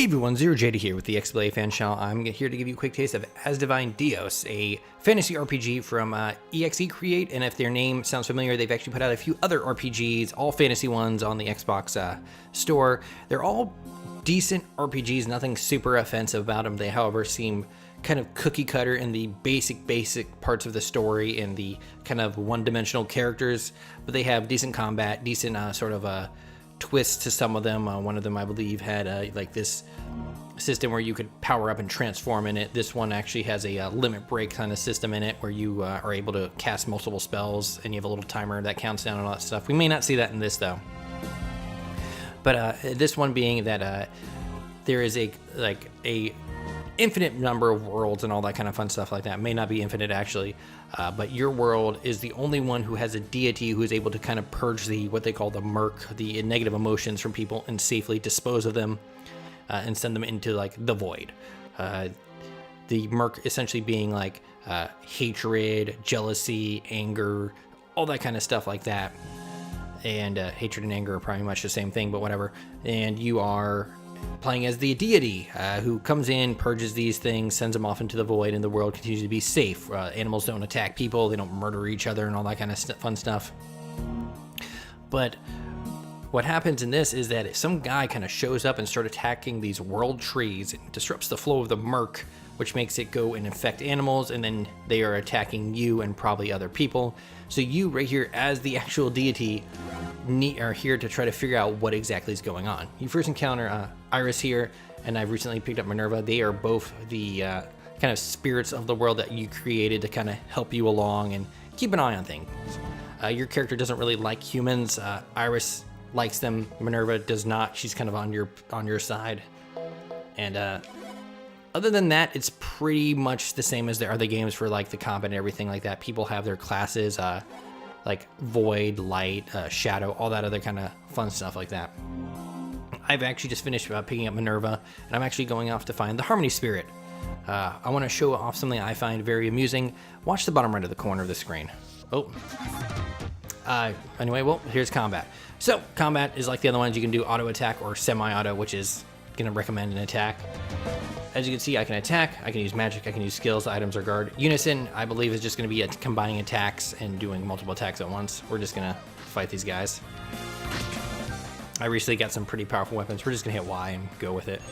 everyone, Zero Jada here with the XBLA fan channel. I'm here to give you a quick taste of Asdivine Dios, a fantasy RPG from EXE Create, and if their name sounds familiar, they've actually put out a few other RPGs, all fantasy ones on the Xbox store. They're all decent RPGs, nothing super offensive about them. They, however, seem kind of cookie cutter in the basic parts of the story and the kind of one-dimensional characters, but they have decent combat, decent twist to some of them. One of them, I believe, had like this system where you could power up and transform in it. This one actually has a limit break kind of system in it where you are able to cast multiple spells and you have a little timer that counts down and all that stuff. We may not see that in this though. But this one being that there is a infinite number of worlds and all that kind of fun stuff like that. It may not be infinite actually, but your world is the only one who has a deity who is able to kind of purge what they call the Murk, the negative emotions from people, and safely dispose of them and send them into like the void. The Murk essentially being like hatred, jealousy, anger, all that kind of stuff like that. And hatred and anger are probably much the same thing, but whatever. And you are playing as the deity who comes in, purges these things, sends them off into the void, and the world continues to be safe. Animals don't attack people, they don't murder each other, and all that kind of fun stuff. But what happens in this is that some guy kind of shows up and starts attacking these world trees and disrupts the flow of the Murk, which makes it go and infect animals, and then they are attacking you and probably other people. So you right here as the actual deity are here to try to figure out what exactly is going on. You first encounter Iris here, and I've recently picked up Minerva. They are both the kind of spirits of the world that you created to kind of help you along and keep an eye on things. Your character doesn't really like humans. Iris likes them. Minerva does not. She's kind of on your side. And other than that, it's pretty much the same as the other games for like the combat and everything like that. People have their classes, like Void, Light, Shadow, all that other kind of fun stuff like that. I've actually just finished picking up Minerva, and I'm actually going off to find the Harmony Spirit. I want to show off something I find very amusing. Watch the bottom right of the corner of the screen. Oh. Anyway, well, here's combat. So, combat is like the other ones. You can do auto attack or semi-auto, which is going to recommend an attack. As you can see, I can attack, I can use magic, I can use skills, items, or guard. Unison, I believe, is just going to be combining attacks and doing multiple attacks at once. We're just going to fight these guys. I recently got some pretty powerful weapons. We're just going to hit Y and go with it.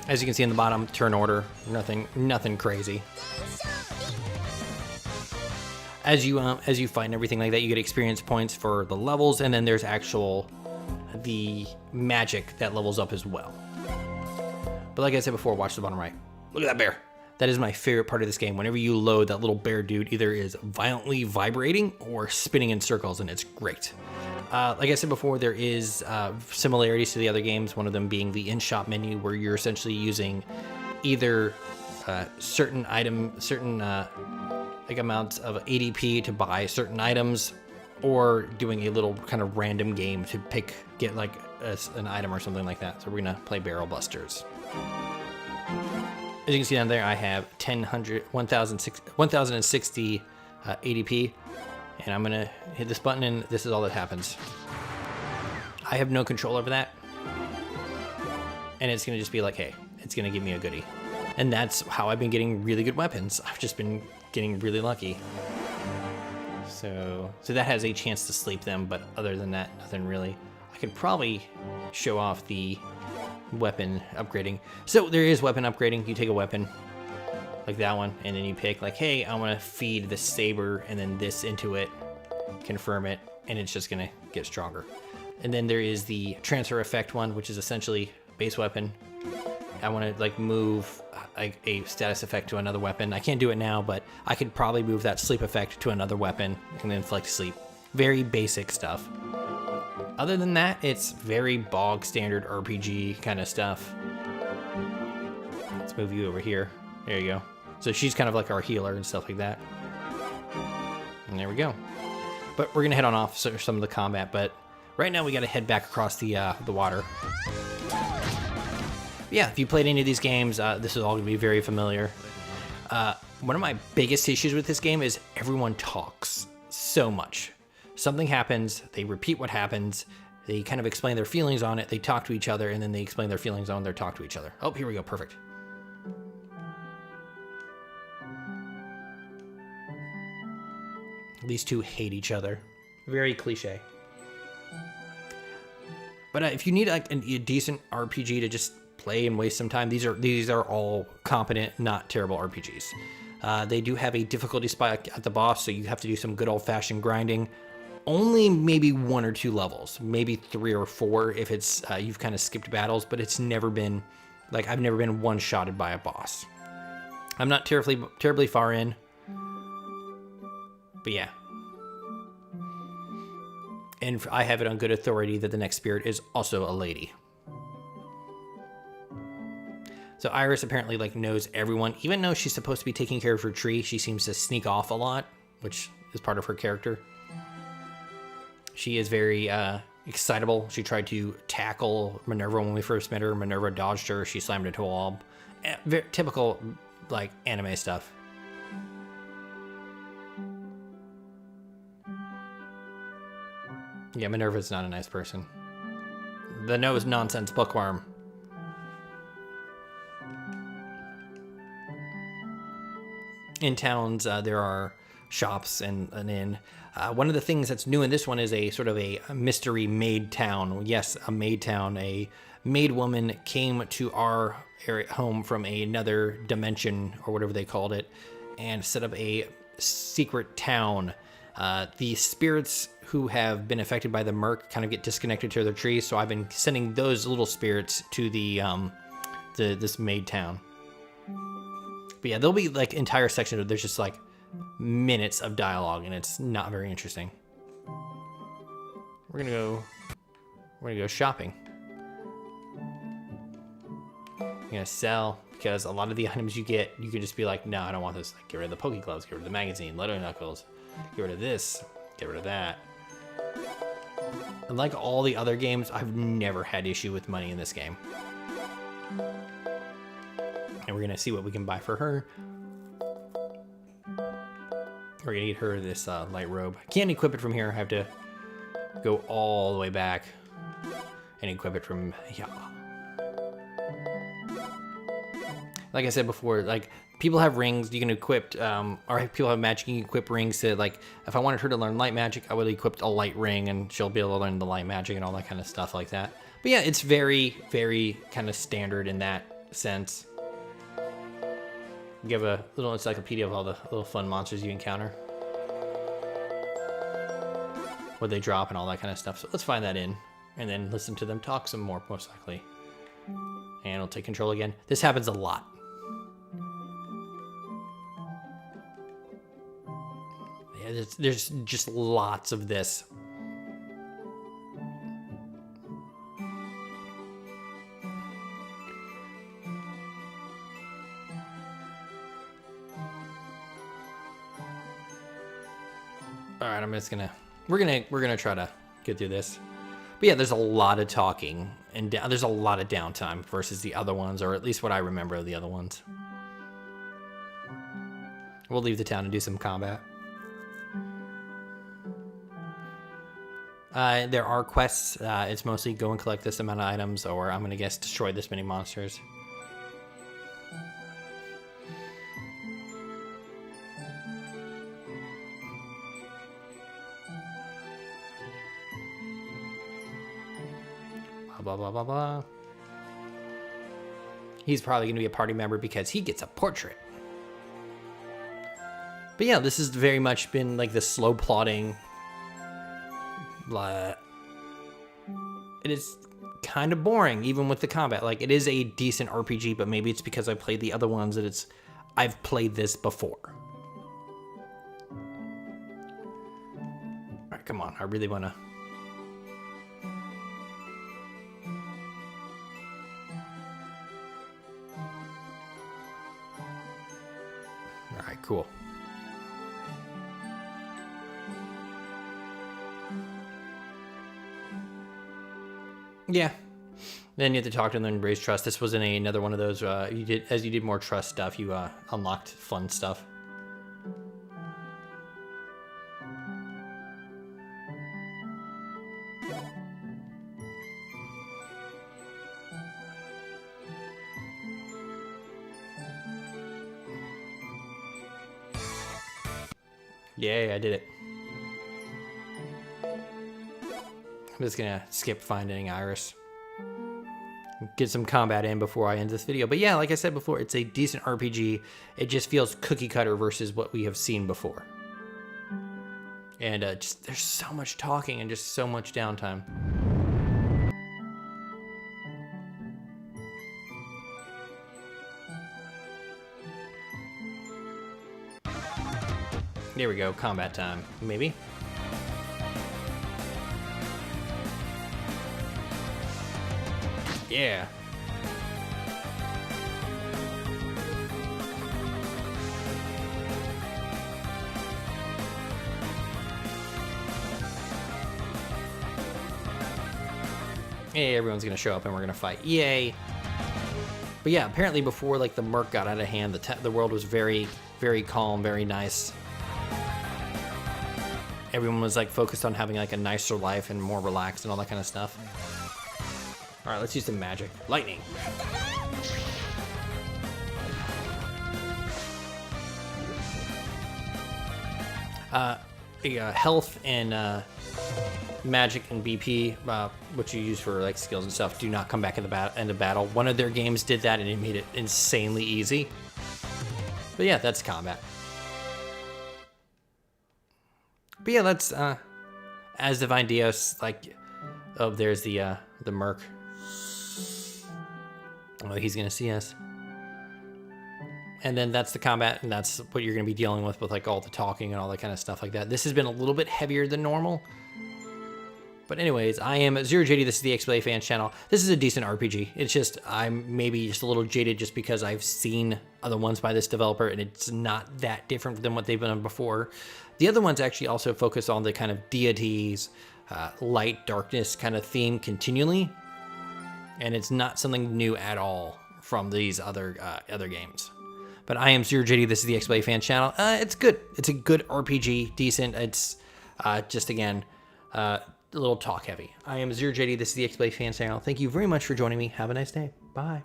As you can see in the bottom, turn order, nothing crazy. As you fight and everything like that, you get experience points for the levels, and then there's the magic that levels up as well. But like I said before, watch the bottom right. Look at that bear. That is my favorite part of this game. Whenever you load, that little bear dude either is violently vibrating or spinning in circles, and it's great. Like I said before, there is similarities to the other games, one of them being the in-shop menu, where you're essentially using either certain like amounts of ADP to buy certain items, or doing a little kind of random game to get like an item or something like that. So we're gonna play Barrel Busters. As you can see down there, I have 1060 ADP, and I'm gonna hit this button, and this is all that happens. I have no control over that, and it's gonna just be like, hey, it's gonna give me a goodie. And that's how I've been getting really good weapons. I've just been getting really lucky. So that has a chance to sleep them, but other than that, nothing really. I could probably show off the weapon upgrading. So there is weapon upgrading. You take a weapon like that one, and then you pick like, hey, I want to feed the saber and then this into it, confirm it, and it's just gonna get stronger. And then there is the transfer effect one, which is essentially base weapon. I want to like move a status effect to another weapon. I can't do it now, but I could probably move that sleep effect to another weapon and then inflict sleep. Very basic stuff. Other than that, it's very bog standard RPG kind of stuff. Let's move you over here. There you go. So she's kind of like our healer and stuff like that. And there we go. But we're gonna head on off some of the combat, but right now we gotta head back across the water. Yeah, if you played any of these games, this is all going to be very familiar. One of my biggest issues with this game is everyone talks so much. Something happens, they repeat what happens, They kind of explain their feelings on it. They talk to each other, and then they explain their feelings on their talk to each other. Oh, here we go. Perfect. These two hate each other. Very cliche. But if you need like a decent RPG to just play and waste some time, these are all competent, not terrible RPGs. They do have a difficulty spike at the boss, so you have to do some good old-fashioned grinding. Only maybe 1 or 2 levels, maybe 3 or 4 if it's you've kind of skipped battles, but it's never been like I've never been one-shotted by a boss. I'm not terribly far in, but yeah. And I have it on good authority that the next spirit is also a lady. So Iris apparently like knows everyone, even though she's supposed to be taking care of her tree. She seems to sneak off a lot, which is part of her character. She is very excitable. She tried to tackle Minerva when we first met her. Minerva dodged her. She slammed into a wall. Very typical like anime stuff. Yeah, Minerva's not a nice person. The nose nonsense bookworm. In towns, there are shops and an inn. One of the things that's new in this one is a sort of a mystery maid town. Yes, a maid town. A maid woman came to our area home from another dimension, or whatever they called it, and set up a secret town. The spirits who have been affected by the Murk kind of get disconnected to their trees, so I've been sending those little spirits to this maid town. But yeah, there'll be like entire sections where there's just like minutes of dialogue, and it's not very interesting. We're gonna go shopping. I'm gonna sell, because a lot of the items you get, you can just be like, no, I don't want this. Like, get rid of the Poke Gloves, get rid of the magazine, Letter Knuckles, get rid of this, get rid of that. And like all the other games, I've never had issue with money in this game. And we're gonna see what we can buy for her. We're gonna get her this light robe. I can't equip it from here. I have to go all the way back and equip it from here. Like I said before, like people have rings you can equip, or people have magic, you can equip rings to, like, if I wanted her to learn light magic, I would equip a light ring and she'll be able to learn the light magic and all that kind of stuff like that. But yeah, it's very, very kind of standard in that sense. You have a little encyclopedia of all the little fun monsters you encounter, what they drop and all that kind of stuff. So let's find that in and then listen to them talk some more, most likely. And we'll take control again. This happens a lot. Yeah, there's just lots of this. All right, I'm just gonna we're gonna try to get through this. But yeah, there's a lot of talking and there's a lot of downtime versus the other ones, or at least what I remember of the other ones. We'll leave the town and do some combat. There are quests. It's mostly go and collect this amount of items, or I'm gonna guess destroy this many monsters. Blah, blah, blah, blah. He's probably going to be a party member because he gets a portrait. But yeah, this has very much been like the slow plotting. It is kind of boring, even with the combat. Like, it is a decent RPG, but maybe it's because I played the other ones that I've played this before. All right, come on. I really want to... Cool. Yeah. Then you have to talk to them and raise trust. This wasn't another one of those. You did more trust stuff, you unlocked fun stuff. Yay, I did it. I'm just gonna skip finding Iris. Get some combat in before I end this video. But yeah, like I said before, it's a decent RPG. It just feels cookie cutter versus what we have seen before. And just there's so much talking and just so much downtime. There we go, combat time, maybe. Yeah. Hey, everyone's gonna show up and we're gonna fight. Yay! But yeah, apparently before like the Murk got out of hand, the world was very, very calm, very nice. Everyone was like focused on having like a nicer life and more relaxed and all that kind of stuff. All right, let's use some magic. Lightning. Health and magic and BP, which you use for like skills and stuff, do not come back in the end of battle. One of their games did that and it made it insanely easy. But yeah, that's combat. But yeah, that's Asdivine Dios. Like, oh, there's the Murk. Oh, he's gonna see us. And then that's the combat, and that's what you're gonna be dealing with like all the talking and all that kind of stuff like that. This has been a little bit heavier than normal. But anyways, I am ZeroJD. This is the XBLA Fans channel. This is a decent RPG. It's just, I'm maybe just a little jaded just because I've seen other ones by this developer, and it's not that different than what they've done before. The other ones actually also focus on the kind of deities, light, darkness kind of theme continually. And it's not something new at all from these other games. But I am ZeroJD. This is the XBLA Fan channel. It's good. It's a good RPG, decent. It's just, again, a little talk heavy. I am ZeroJD. This is the XBLA Fan channel. Thank you very much for joining me. Have a nice day. Bye.